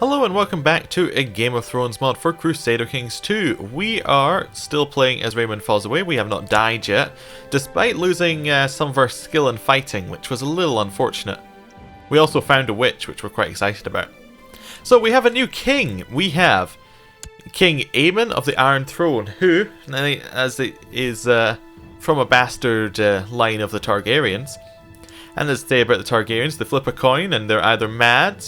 Hello and welcome back to a Game of Thrones mod for Crusader Kings 2. We are still playing as House Fossoway. We have not died yet, despite losing some of our skill in fighting, which was a little unfortunate. We also found a witch, which we're quite excited about. So we have a new king. We have King Aemon of the Iron Throne, who, as it is from a bastard line of the Targaryens. And let's say about the Targaryens, they flip a coin and they're either mad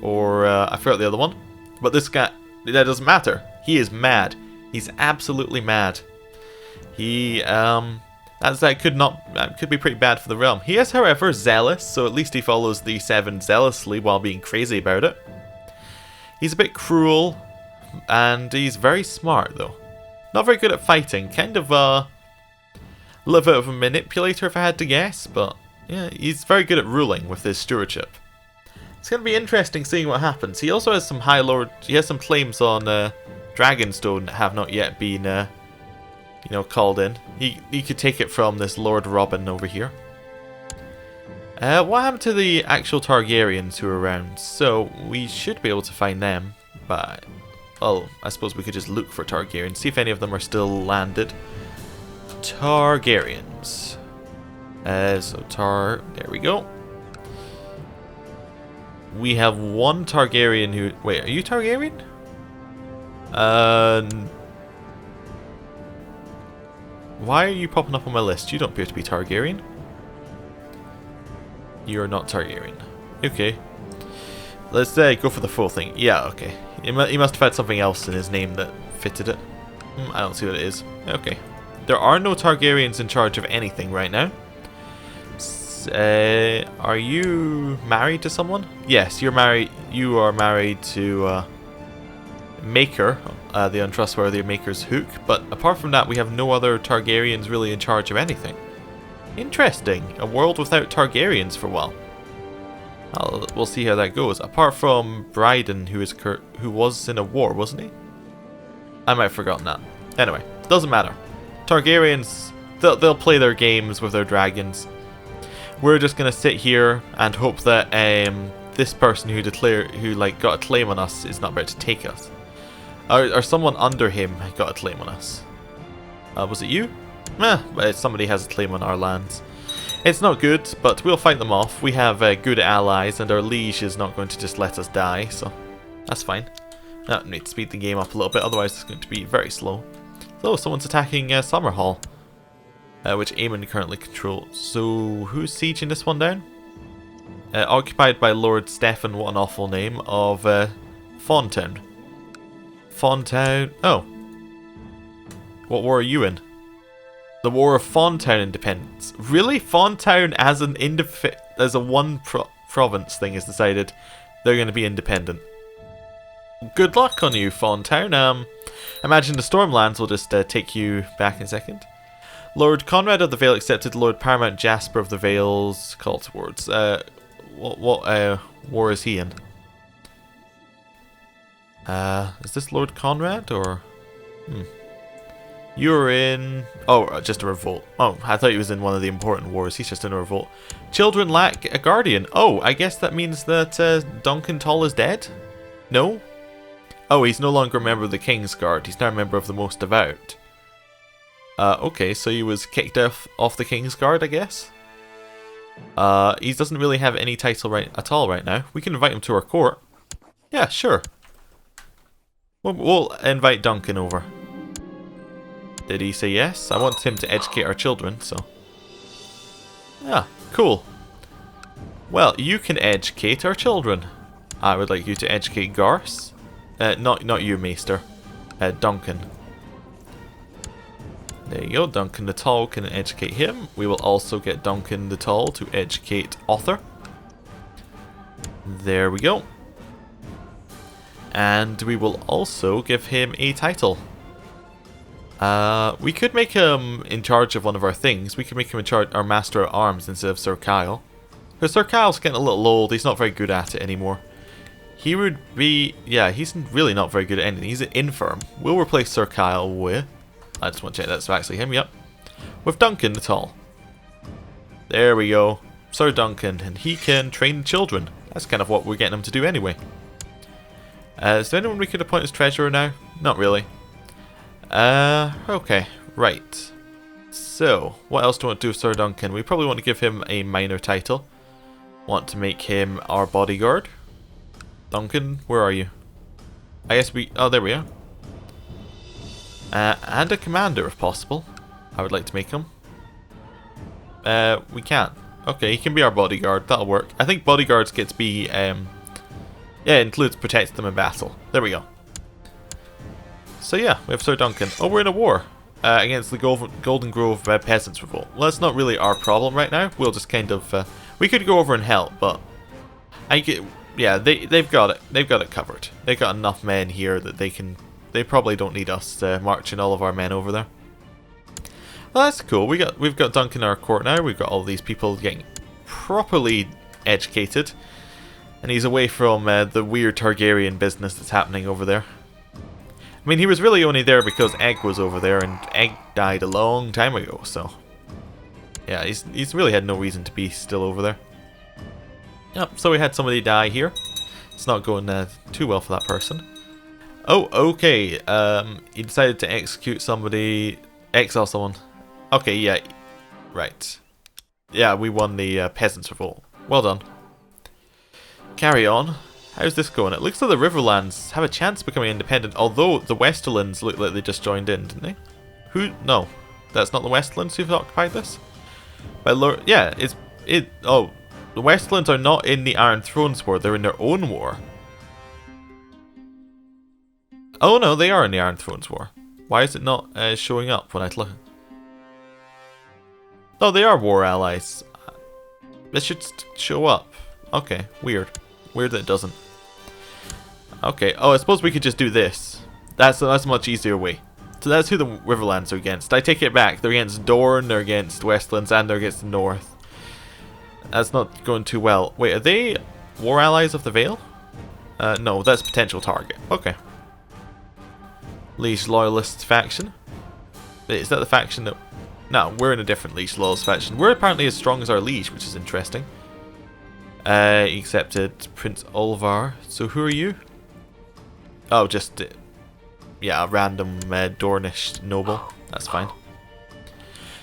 or I forgot the other one. But this guy, that doesn't matter. He is mad. He's absolutely mad. He that could be pretty bad for the realm. He is, however, zealous, so at least he follows the seven zealously while being crazy about it. He's a bit cruel, and he's very smart though. Not very good at fighting. Kind of a little bit of a manipulator, if I had to guess, but yeah, he's very good at ruling with his stewardship. It's going to be interesting seeing what happens. He also has some he has some claims on Dragonstone that have not yet been, called in. He could take it from this Lord Robin over here. What happened to the actual Targaryens who are around? So we should be able to find them, but well, I suppose we could just look for Targaryens, see if any of them are still landed. Targaryens. There we go. We have one Targaryen who... Wait, are you Targaryen? Why are you popping up on my list? You don't appear to be Targaryen. You're not Targaryen. Okay. Let's go for the full thing. Yeah, okay. He must have had something else in his name that fitted it. I don't see what it is. Okay. There are no Targaryens in charge of anything right now. Are you married to someone? Yes, you're married. You are married to Maker, the untrustworthy Maker's Hook. But apart from that, we have no other Targaryens really in charge of anything. Interesting. A world without Targaryens for a while. We'll see how that goes. Apart from Bryden, who was in a war, wasn't he? I might have forgotten that. Anyway, doesn't matter. Targaryens, they'll play their games with their dragons. We're just gonna sit here and hope that this person who got a claim on us is not about to take us, or someone under him got a claim on us. Was it you? But somebody has a claim on our lands. It's not good, but we'll fight them off. We have good allies, and our liege is not going to just let us die, so that's fine. I need to speed the game up a little bit, otherwise it's going to be very slow. So someone's attacking Summerhall. Which Aemon currently controls. So, who's sieging this one down? Occupied by Lord Stefan, what an awful name, of Fawntown. Fawntown. Oh. What war are you in? The War of Fawntown Independence. Really? Fawntown as a one province thing is decided they're going to be independent. Good luck on you, Fawntown. Imagine the Stormlands will just take you back in a second. Lord Conrad of the Vale accepted Lord Paramount Jasper of the Vale's call towards. What war is he in? Is this Lord Conrad or? You're in. Oh, just a revolt. Oh, I thought he was in one of the important wars. He's just in a revolt. Children lack a guardian. Oh, I guess that means that Duncan Tall is dead. No. Oh, he's no longer a member of the King's Guard. He's now a member of the Most Devout. Okay, so he was kicked off the King's Guard, I guess. He doesn't really have any title at all right now. We can invite him to our court. Yeah, sure. We'll invite Duncan over. Did he say yes? I want him to educate our children, so... Yeah, cool. Well, you can educate our children. I would like you to educate Garce. Not you, Maester. Duncan. There you go, Duncan the Tall can educate him. We will also get Duncan the Tall to educate Arthur. There we go. And we will also give him a title. We could make him in charge of one of our things. We could make him in charge our Master at Arms instead of Sir Kyle. Because Sir Kyle's getting a little old, he's not very good at it anymore. He would be... Yeah, he's really not very good at anything. He's an infirm. We'll replace Sir Kyle with... I just want to check that's actually him, yep. With Duncan the Tall. There we go. Sir Duncan, and he can train children. That's kind of what we're getting him to do anyway. Is there anyone we could appoint as treasurer now? Not really. Okay, right. So, what else do we want to do with Sir Duncan? We probably want to give him a minor title. Want to make him our bodyguard. Duncan, where are you? I guess we... Oh, there we are. And a commander, if possible. I would like to make him. We can't. Okay, he can be our bodyguard. That'll work. I think bodyguards get to be... yeah, it includes protect them in battle. There we go. So yeah, we have Sir Duncan. Oh, we're in a war against the Golden Grove Peasants Revolt. Well, that's not really our problem right now. We'll just kind of... we could go over and help, but... yeah, they've got it. They've got it covered. They've got enough men here that they can... They probably don't need us marching all of our men over there. Well, that's cool. We've got Duncan in our court now. We've got all these people getting properly educated. And he's away from the weird Targaryen business that's happening over there. I mean, he was really only there because Egg was over there, and Egg died a long time ago, so... Yeah, he's really had no reason to be still over there. Yep, so we had somebody die here. It's not going too well for that person. Oh, okay. He decided to execute somebody... Exile someone. Okay, yeah. Right. Yeah, we won the Peasants' Revolt. Well done. Carry on. How's this going? It looks like the Riverlands have a chance of becoming independent, although the Westerlands look like they just joined in, didn't they? Who? No. That's not the Westerlands who've occupied this? By Lord... Yeah, oh, the Westerlands are not in the Iron Thrones War, they're in their own war. Oh no, they are in the Iron Thrones War. Why is it not showing up when I look? Oh, they are war allies. This should show up. Okay, weird. Weird that it doesn't. Okay, oh, I suppose we could just do this. That's a much easier way. So that's who the Riverlands are against. I take it back. They're against Dorne, they're against Westlands, and they're against the North. That's not going too well. Wait, are they war allies of the Vale? No, that's potential target. Okay. Liege Loyalists faction. Wait, is that the faction that... No, we're in a different Liege Loyalists faction. We're apparently as strong as our Liege, which is interesting. He accepted Prince Olvar. So who are you? Oh, just... yeah, a random Dornish noble. That's fine.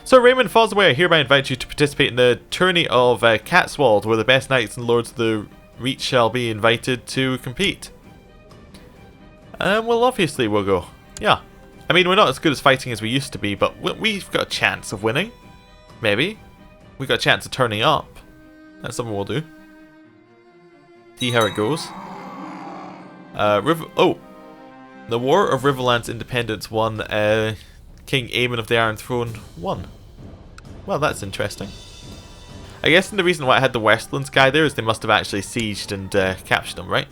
So Raymond Fossoway, I hereby invite you to participate in the tourney of Catswold, where the best knights and lords of the Reach shall be invited to compete. Well, obviously we'll go. Yeah. I mean, we're not as good as fighting as we used to be, but we've got a chance of winning. Maybe. We've got a chance of turning up. That's something we'll do. See how it goes. Oh! The War of Riverlands Independence won. King Aemon of the Iron Throne won. Well, that's interesting. I guess the reason why I had the Westlands guy there is they must have actually sieged and captured him, right?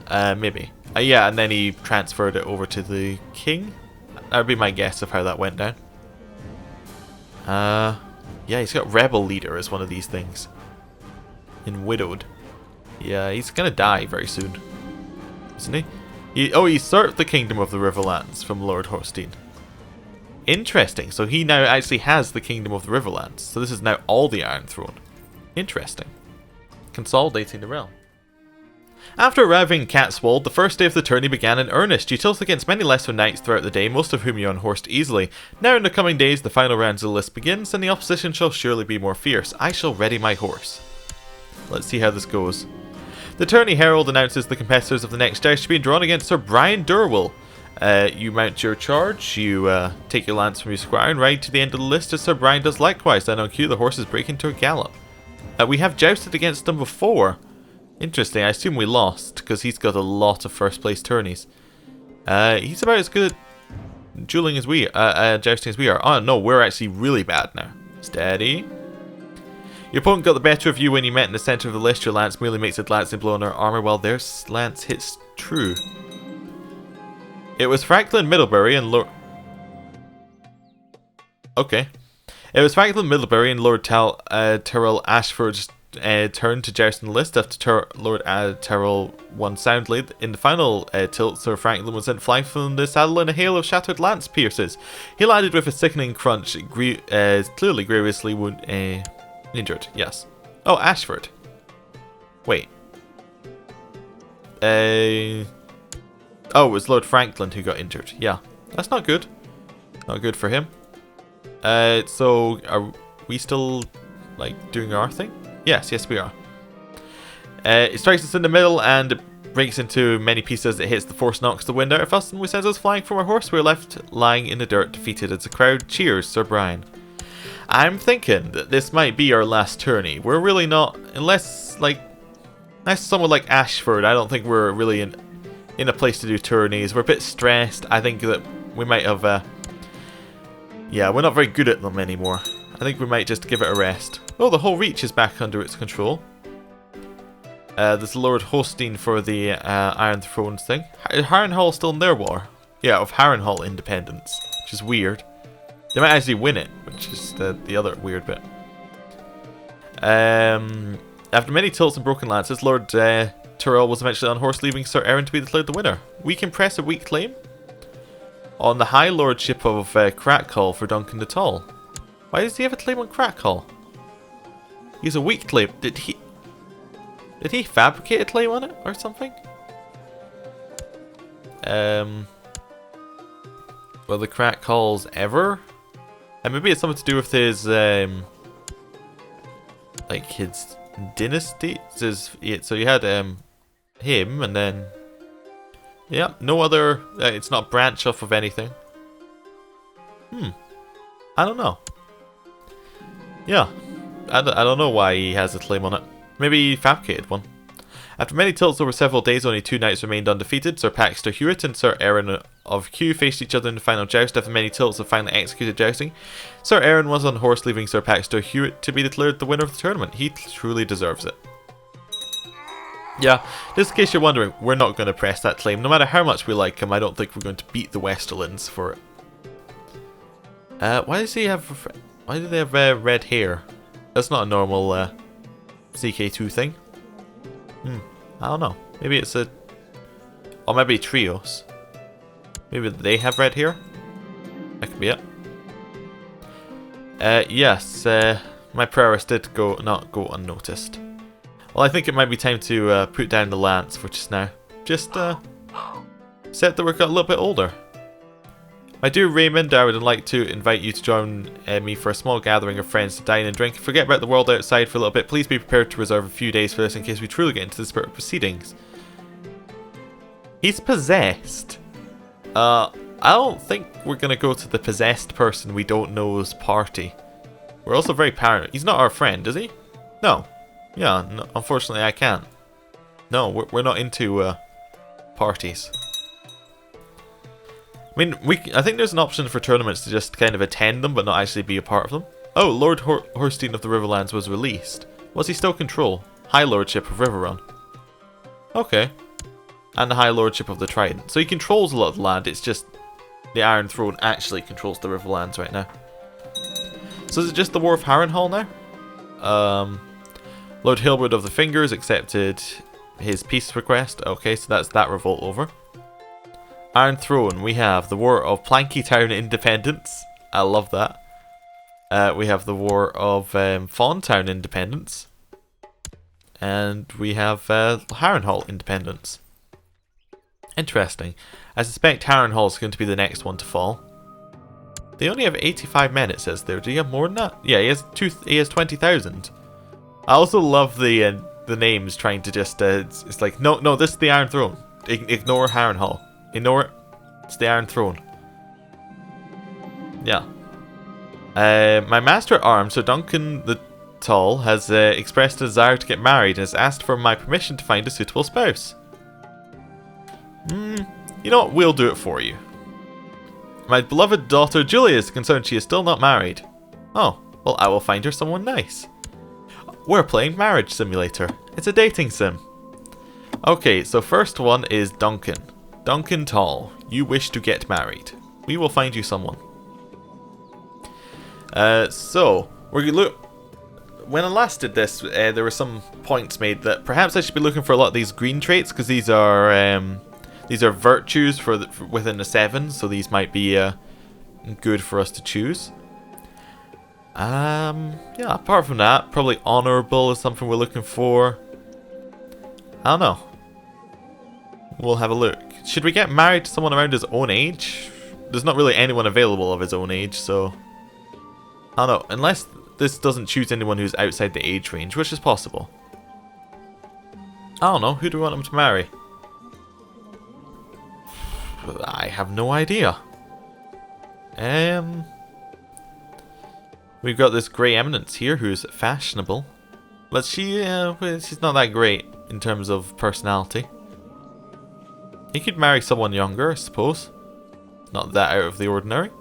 Maybe. Yeah, and then he transferred it over to the king. That would be my guess of how that went down. Yeah, he's got Rebel Leader as one of these things. In Widowed. Yeah, he's gonna die very soon. Isn't he? He usurped the Kingdom of the Riverlands from Lord Horstein. Interesting, so he now actually has the Kingdom of the Riverlands. So this is now all the Iron Throne. Interesting. Consolidating the realm. After arriving in Catswold, the first day of the tourney began in earnest. You tilt against many lesser knights throughout the day, most of whom you unhorsed easily. Now in the coming days, the final rounds of the list begins, and the opposition shall surely be more fierce. I shall ready my horse. Let's see how this goes. The tourney herald announces the competitors of the next joust to be drawn against Sir Brian Durwell. You mount your charge, you take your lance from your squire and ride to the end of the list as Sir Brian does likewise. Then on cue, the horses break into a gallop. We have jousted against them before. Interesting, I assume we lost, because he's got a lot of first place tourneys. He's about as good at dueling as we jousting as we are. Oh no, we're actually really bad now. Steady. Your opponent got the better of you when you met in the centre of the list. Your lance merely makes a glancing blow on their armour while their lance hits true. It was Franklin Middlebury and Lord... Okay. It was Franklin Middlebury and Lord Tyrrell Ashford's turn to joust in the list after Lord Tyrrell won soundly. In the final tilt, Sir Franklin was sent flying from the saddle in a hail of shattered lance pierces. He landed with a sickening crunch, clearly grievously injured. Yes. Oh, Ashford. Wait. Oh, it was Lord Franklin who got injured. Yeah, that's not good. Not good for him. So are we still like doing our thing? Yes, we are. It strikes us in the middle and it breaks into many pieces. It hits the force, knocks the wind out of us, and we send us flying from our horse. We're left lying in the dirt, defeated as the crowd cheers Sir Brian. I'm thinking that this might be our last tourney. We're really not, unless someone like Ashford, I don't think we're really in a place to do tourneys. We're a bit stressed. I think that we might have, yeah, we're not very good at them anymore. I think we might just give it a rest. Oh, the whole reach is back under its control. There's Lord Hosting for the Iron Thrones thing. Harrenhal still in their war? Yeah, of Harrenhal independence, which is weird. They might actually win it, which is the other weird bit. After many tilts and broken lances, Lord Tyrell was eventually on horse, leaving Sir Aaron to be declared the winner. We can press a weak claim on the High Lordship of Crackhull for Duncan the Tall. Why does he have a claim on Crackhull? He's a weak claim. Did he fabricate a claim on it or something? Well, the Crackhalls ever? And maybe it's something to do with his like his dynasty. So you had him, and then yeah, no other. It's not branch off of anything. I don't know. Yeah, I don't know why he has a claim on it. Maybe he fabricated one. After many tilts over several days, only two knights remained undefeated. Sir Paxter Hewitt and Sir Aaron of Q faced each other in the final joust. After many tilts of finally executed jousting, Sir Aaron was on horse, leaving Sir Paxter Hewitt to be declared the winner of the tournament. He truly deserves it. Yeah, just in case you're wondering, we're not going to press that claim. No matter how much we like him, I don't think we're going to beat the Westerlands for it. Why do they have red hair? That's not a normal CK2 thing. I don't know. Maybe it's a... Or maybe trios. Maybe they have red hair? That could be it. Yes, my prowess did not go unnoticed. Well, I think it might be time to put down the lance for just now. Just set that we're a little bit older. My dear Raymond, I would like to invite you to join me for a small gathering of friends to dine and drink. Forget about the world outside for a little bit. Please be prepared to reserve a few days for this in case we truly get into the spirit of proceedings. He's possessed. I don't think we're going to go to the possessed person we don't know's party. We're also very paranoid. He's not our friend, is he? No. Yeah, no, unfortunately I can't. No, we're not into parties. I mean, I think there's an option for tournaments to just kind of attend them, but not actually be a part of them. Oh, Lord Horstein of the Riverlands was released. Was he still control? High Lordship of Riverrun. Okay. And the High Lordship of the Trident. So he controls a lot of the land, it's just the Iron Throne actually controls the Riverlands right now. So is it just the War of Harrenhal now? Lord Hilbert of the Fingers accepted his peace request. Okay, so that's that revolt over. Iron Throne, we have the War of Planky Town Independence. I love that. We have the War of Fawn Town Independence. And we have Harrenhal Independence. Interesting. I suspect Harrenhal is going to be the next one to fall. They only have 85 men, it says there. Do you have more than that? Yeah, he has 20,000. I also love the names trying to just... it's like, no, this is the Iron Throne. Ignore Harrenhal. Ignore it. It's the Iron Throne. Yeah. My Master at Arms, Sir Duncan the Tall, has expressed a desire to get married and has asked for my permission to find a suitable spouse. You know what? We'll do it for you. My beloved daughter Julia is concerned she is still not married. Oh, well, I will find her someone nice. We're playing Marriage Simulator. It's a dating sim. Okay, so first one is Duncan. Duncan Tall, you wish to get married. We will find you someone. So, we're look. When I last did this, there were some points made that perhaps I should be looking for a lot of these green traits because these are virtues within the 7, so these might be good for us to choose. Yeah, apart from that, probably honourable is something we're looking for. I don't know. We'll have a look. Should we get married to someone around his own age? There's not really anyone available of his own age, so... I don't know, unless this doesn't choose anyone who's outside the age range, which is possible. I don't know, who do we want him to marry? I have no idea. We've got this Grey Eminence here who's fashionable. But she's not that great in terms of personality. He could marry someone younger, I suppose. Not that out of the ordinary.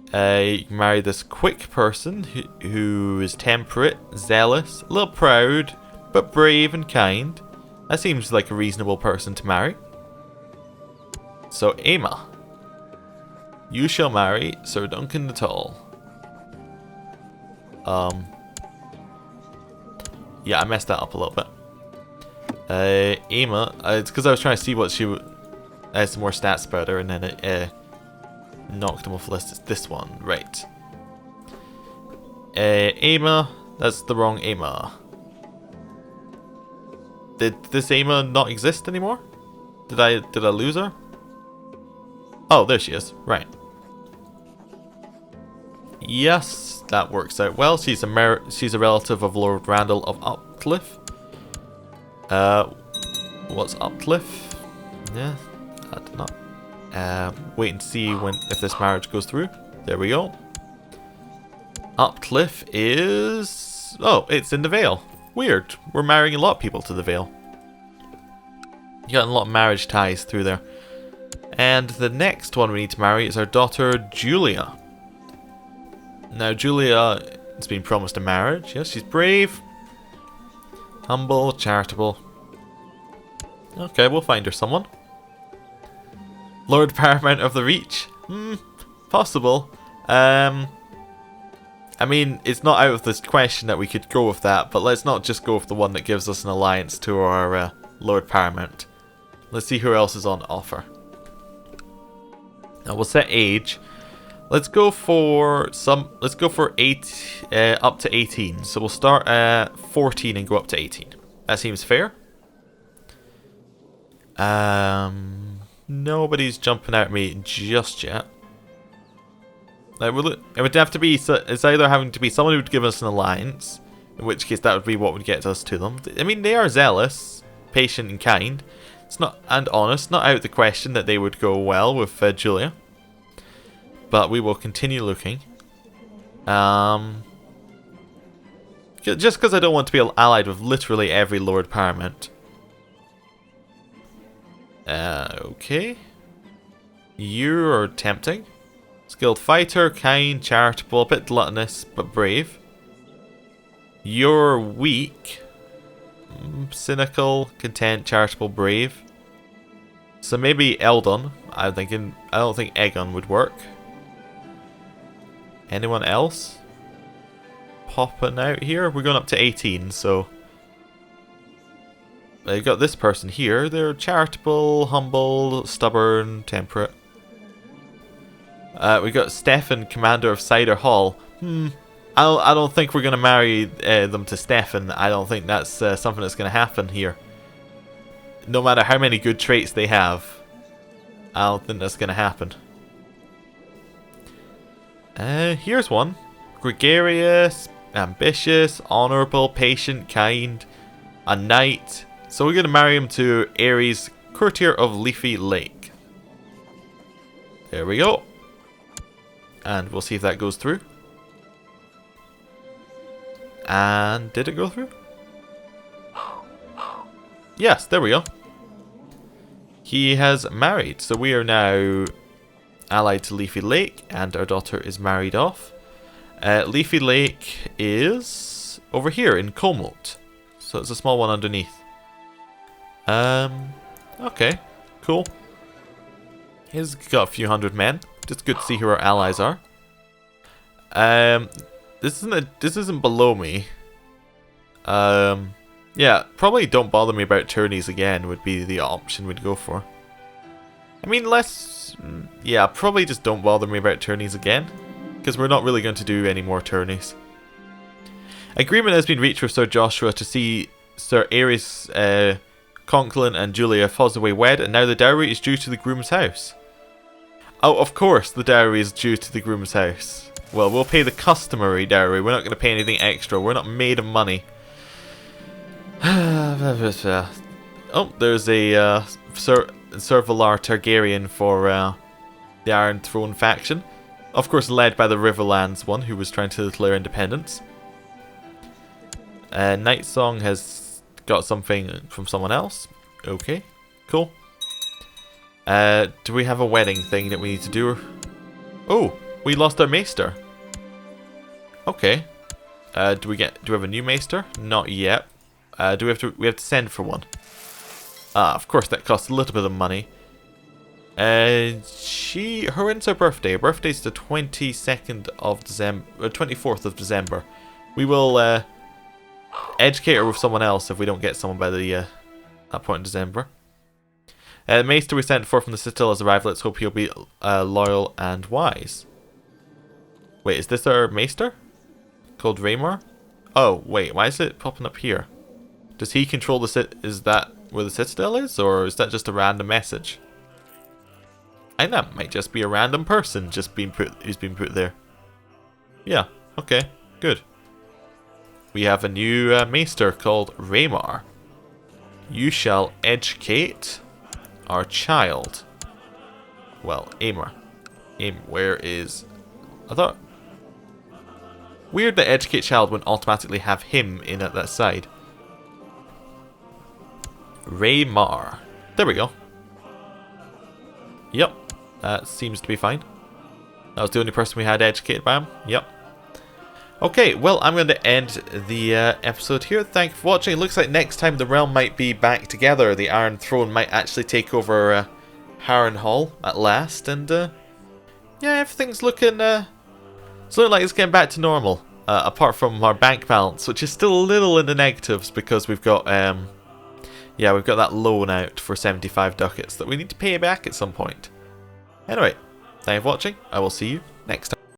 You can marry this quick person who is temperate, zealous, a little proud, but brave and kind. That seems like a reasonable person to marry. So, Aema. You shall marry Sir Duncan the Tall. Yeah, I messed that up a little bit. Aema, it's because I was trying to see what she had some more stats about her, and then it knocked him off the list. It's this one, right. Aema, that's the wrong Aema. Did this Aema not exist anymore? Did I lose her? Oh, there she is. Right. Yes, that works out well. She's a relative of Lord Randall of Upcliff. What's Upcliff? Yeah, I don't know. Wait and see if this marriage goes through. There we go. Upcliff is... Oh, it's in the Vale. Weird. We're marrying a lot of people to the Vale. You got a lot of marriage ties through there. And the next one we need to marry is our daughter Julia. Now Julia has been promised a marriage. Yes, she's brave, humble, charitable. Okay, we'll find her someone. Lord Paramount of the Reach. Possible. I mean, it's not out of this question that we could go with that, but let's not just go with the one that gives us an alliance to our Lord Paramount. Let's see who else is on offer. Now we'll set age. Let's go for up to 18. So we'll start at 14 and go up to 18. That seems fair. Nobody's jumping out at me just yet. It would have to be. It's either having to be someone who would give us an alliance, in which case that would be what would get us to them. I mean, they are zealous, patient, and kind. It's not and honest. Not out of the question that they would go well with Julia. But we will continue looking. Just because I don't want to be allied with literally every Lord Paramount. Okay. You're tempting. Skilled fighter, kind, charitable, a bit gluttonous, but brave. You're weak. Cynical, content, charitable, brave. So maybe Eldon. I don't think Aegon would work. Anyone else? Popping out here? We're going up to 18, so... You've got this person here. They're charitable, humble, stubborn, temperate. We've got Stefan, commander of Cider Hall. I don't think we're going to marry them to Stefan. I don't think that's something that's going to happen here. No matter how many good traits they have, I don't think that's going to happen. Here's one. Gregarious, ambitious, honourable, patient, kind, a knight. So we're going to marry him to Ares, courtier of Leafy Lake. There we go. And we'll see if that goes through. And did it go through? Yes, there we go. He has married, so we are now allied to Leafy Lake, and our daughter is married off. Leafy Lake is over here in Comalt, so it's a small one underneath. Okay, cool. He's got a few hundred men. Just good to see who our allies are. This isn't below me. Yeah, probably don't bother me about tourneys again would be the option we'd go for. I mean, yeah, probably just don't bother me about tourneys again, because we're not really going to do any more tourneys. Agreement has been reached with Sir Joshua to see Sir Ares Conklin and Julia Fossoway wed, and now the dowry is due to the groom's house. Oh, of course the dowry is due to the groom's house. Well, we'll pay the customary dowry. We're not going to pay anything extra. We're not made of money. Oh, there's a Sir Valar Targaryen for the Iron Throne faction. Of course, led by the Riverlands one, who was trying to declare independence. Night Song has got something from someone else. Okay, cool. Do we have a wedding thing that we need to do? Oh, we lost our maester. Okay. Do we have a new maester? Not yet. Do we have to send for one? Of course that costs a little bit of money. When's her birthday? Her birthday's the 22nd of December, 24th of December. We will educate her with someone else if we don't get someone by that point in December. The maester we sent for from the Citadel has arrived. Let's hope he'll be loyal and wise. Wait, is this our maester? Called Raymar? Oh, wait, why is it popping up here? Does he control the is that where the Citadel is? Or is that just a random message? I think that might just be a random person just who's been put there. Yeah, okay, good. We have a new maester called Raymar. You shall educate our child. Well, Aemar. Where is... I thought... Weird that educate child wouldn't automatically have him in at that side. Raymar. There we go. Yep. That seems to be fine. That was the only person we had educated by him. Yep. Okay, well, I'm going to end the episode here. Thank you for watching. It looks like next time the realm might be back together. The Iron Throne might actually take over Harrenhal at last. And, yeah, everything's looking... it's looking like it's getting back to normal. Apart from our bank balance, which is still a little in the negatives because we've got... yeah, we've got that loan out for 75 ducats that we need to pay back at some point. Anyway, thank you for watching. I will see you next time.